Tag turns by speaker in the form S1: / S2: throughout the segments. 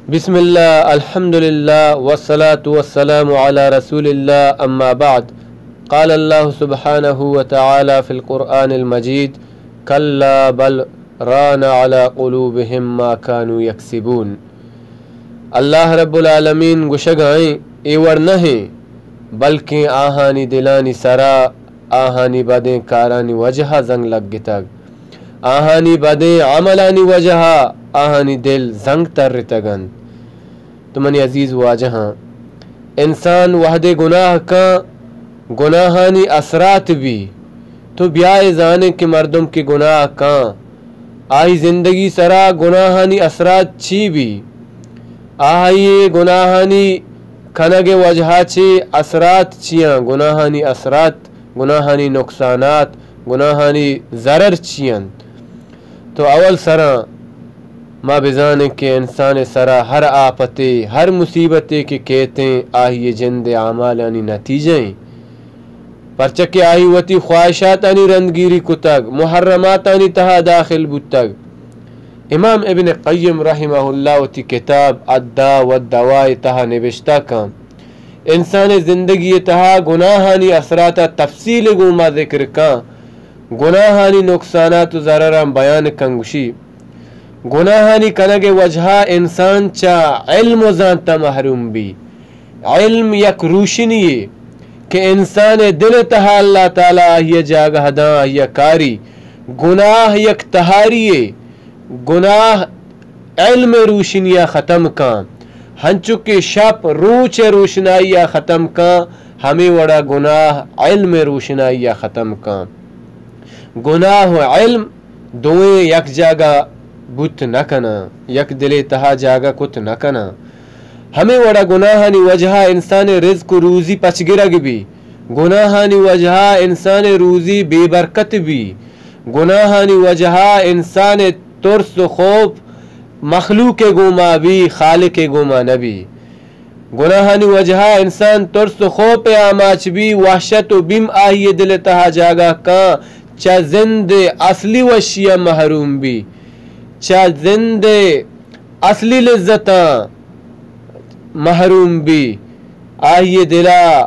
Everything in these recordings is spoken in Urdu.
S1: بسم الله الحمد لله والصلاة والسلام على رسول الله أما بعد قال الله سبحانه وتعالى في القرآن المجيد كلا بل ران على قلوبهم ما كانوا يكسبون اللہ رب العالمین گوشگائیں ایور نہیں بلکہ آہانی دلانی سرا آہانی بدیں کارانی وجہ زنگ لگ گتگ آہانی بدیں عملانی وجہ آہانی دل زنگ تر رتگن تو منی عزیز واجہاں انسان وحدے گناہ کا گناہانی اثرات بھی تو بیائے زانے کہ مردم کی گناہ کا آئی زندگی سرا گناہانی اثرات چی بھی آئیے گناہانی کھنگ وجہ چی اثرات چیاں گناہانی اثرات گناہانی نقصانات گناہانی ضرر چیاں تو اول سرا ما بزانے کہ انسان سرا ہر آپتے ہر مصیبتے کے کہتے آئیے جند اعمالانی نتیجیں پرچکے آئی وتی خواہشاتانی رندگیری کتگ محرماتانی تہا داخل بتگ امام ابن قیم رحمہ اللہ وتی کتاب الداء والدواء تہا نوشتہ کا انسان زندگی تہا گناہانی اثرات تفصیل گوما ذکر کا گناہانی نقصانات و ضرران بیان کنگوشی گناہانی کنگ وجہ انسان چا علم و زانتا محروم بھی علم یک روشنی کہ انسان دل تہا اللہ تعالی آہی جاگہ داں آہی کاری گناہ یک تہاری گناہ علم روشنیاں ختم کان ہنچکے شپ روچ روشنائیاں ختم کان ہمیں وڑا گناہ علم روشنائیاں ختم کان گناہ و علم دوئیں یک جاگہ بت نہ کنا یک دل تہا جاگہ کت نہ کنا ہمیں وڑا گناہانی وجہ انسان رزق و روزی پچ گرگ بھی گناہانی وجہ انسان روزی بے برکت بھی گناہانی وجہ انسان ترس و خوف مخلوق گوما بھی خالق گوما نبی گناہانی وجہ انسان ترس و خوف آماچ بھی وحشت و بیم آئیے دل تہا جاگہ کان چا زند اصلی وشیہ محروم بھی چا زند اصلی لذتاں محروم بھی آئیے دلا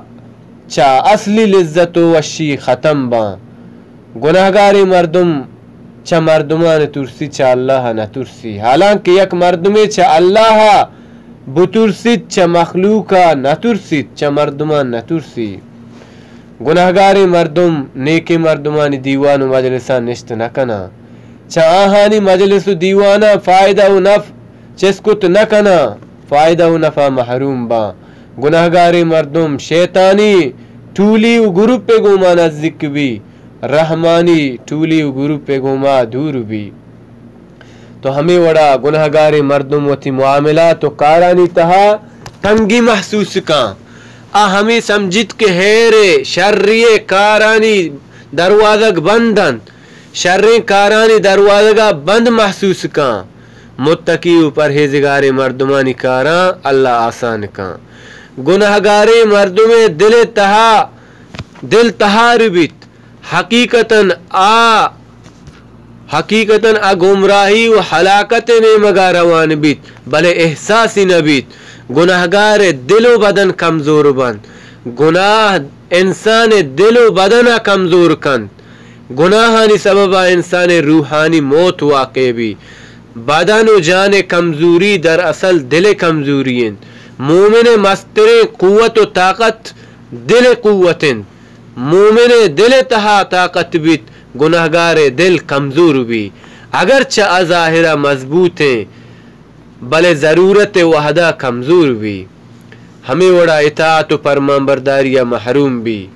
S1: چا اصلی لذت و وشی ختم با گناہگاری مردم چا مردمان ترسی چا اللہ نہ ترسی حالانکہ یک مردمی چا اللہ بترسید چا مخلوقا نہ ترسید چا مردمان نہ ترسی گناہگاری مردم نیکی مردمانی دیوان و مجلسان نشت نہ کنا چا آہانی مجلس و دیوانا فائدہ و نف چسکت نہ کنا فائدہ و نفع محروم با گناہگاری مردم شیطانی ٹولی و گروپ پہ گوما نزدیک بھی رحمانی ٹولی و گروپ پہ گوما دور بھی تو ہمیں وڑا گناہگاری مردم وتی معاملات و کارانی تہا تنگی محسوس کان ہمیں سمجھت کہ ہیرے شرری کارانی دروازگ بندن شرری کارانی دروازگا بند محسوس کان متقی و پرہیزگار مردمانی کاراں اللہ آسان کان گناہگاری مردم دل تہار بیت حقیقتاً گمراہی و حلاکت نیمگا روان بیت بلے احساسی نبیت گناہگار دل و بدن کمزور بند گناہ انسان دل و بدن کمزور کند گناہانی سببا انسان روحانی موت واقع بھی بدن و جان کمزوری در اصل دل کمزوری مومن مستر قوت و طاقت دل قوت مومن دل تہا طاقت بیت گناہگار دل کمزور بھی اگرچہ ظاہرہ مضبوط ہیں بلے ضرورت وحدہ کمزور بھی ہمیں وڑا اطاعت و فرمان برداریہ محروم بھی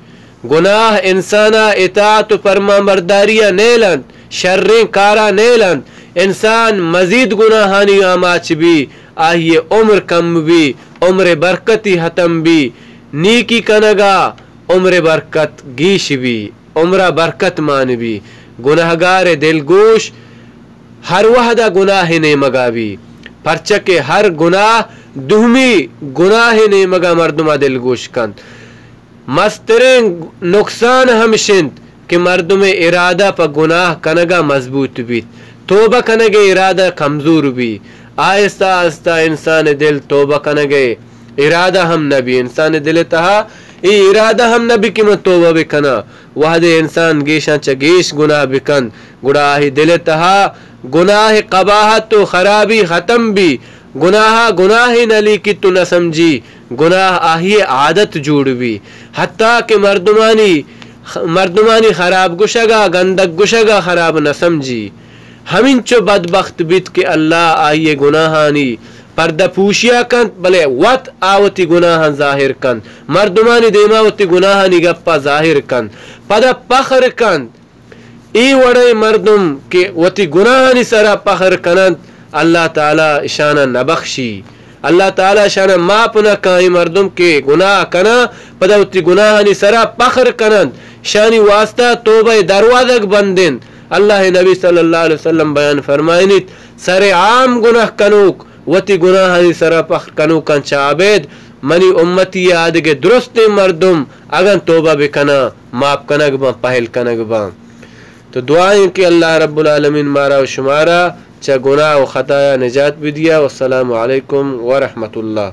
S1: گناہ انسانا اطاعت و فرمان برداریہ نیلند شریں کارا نیلند انسان مزید گناہانی آماچ بھی آئیے عمر کم بھی عمر برکتی ختم بھی نیکی کنگا عمر برکت گیش بھی عمرہ برکت مان بھی گناہگار دل گوش ہر وحدہ گناہ نے مگا بھی پرچکے ہر گناہ دومی گناہ نے مگا مردمہ دل گوش کند مسترین نقصان ہمشند کہ مردم ارادہ پا گناہ کنگا مضبوط بیت توبہ کنگے ارادہ کمزور بھی آہستہ آہستہ انسان دل توبہ کنگے ارادہ ہم نبی انسان دل تہا ای ارادہ ہم نبی کی من توبہ بکنا وحدے انسان گیشاں چگیش گناہ بکن گناہ دل تہا گناہ قباحت تو خرابی ختم بھی گناہ نلی کی تو نہ سمجھی گناہ آہی عادت جوڑ بھی حتیٰ کہ مردمانی خراب گشگا گندگ گشگا خراب نہ سمجھی ہمین چو بدبخت بیت کہ اللہ آئیے گناہانی پردہ پوشیا کن بلے وط آوتی گناہان ظاہر کن مردمانی دیماوتی گناہانی گپا ظاہر کن پدا پخر کن ای وڑے مردم کہ وتی گناہانی سرا پخر کنند اللہ تعالی اشانہ نبخشی اللہ تعالی اشانہ ماپ نہ کائی مردم کے گناہ کنا پدا وتی گناہانی سرا پخر کنند شانی واسطہ توبہ دروازک بندن اللہ نبی صلی اللہ علیہ وسلم بیان فرمائنیت سر عام گناہ کنوک وتی گناہانی سرا پخر کنوکن چابید منی امتی آدھگے درست مردم اگن توبہ بکنا ماپ کنگ با پہل کنگ با تو دعائیں کہ اللہ رب العالمین مارا و شمارا چا گناہ و خطایا نجات بھی دیا والسلام علیکم ورحمت اللہ.